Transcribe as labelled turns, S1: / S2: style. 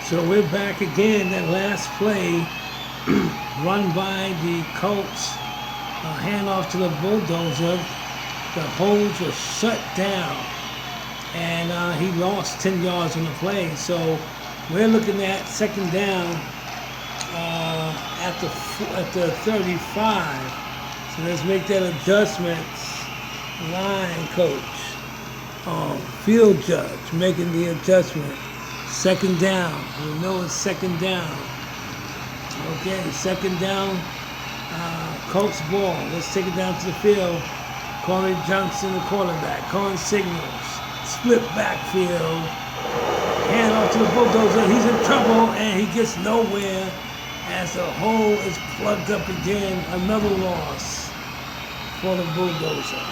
S1: So we're back again. That last play run by the Colts, handoff to the bulldozer. The holds were shut down, and he lost 10 yards on the play. So we're looking at second down at the 35. So let's make that adjustment. Line coach, field judge making the adjustment. Second down. We know it's second down. Okay, second down. Colts ball. Let's take it down to the field. Corey Johnson, the quarterback, calling signals. Split backfield. Hand off to the bulldozer. He's in trouble and he gets nowhere as the hole is plugged up again. Another loss for the bulldozer.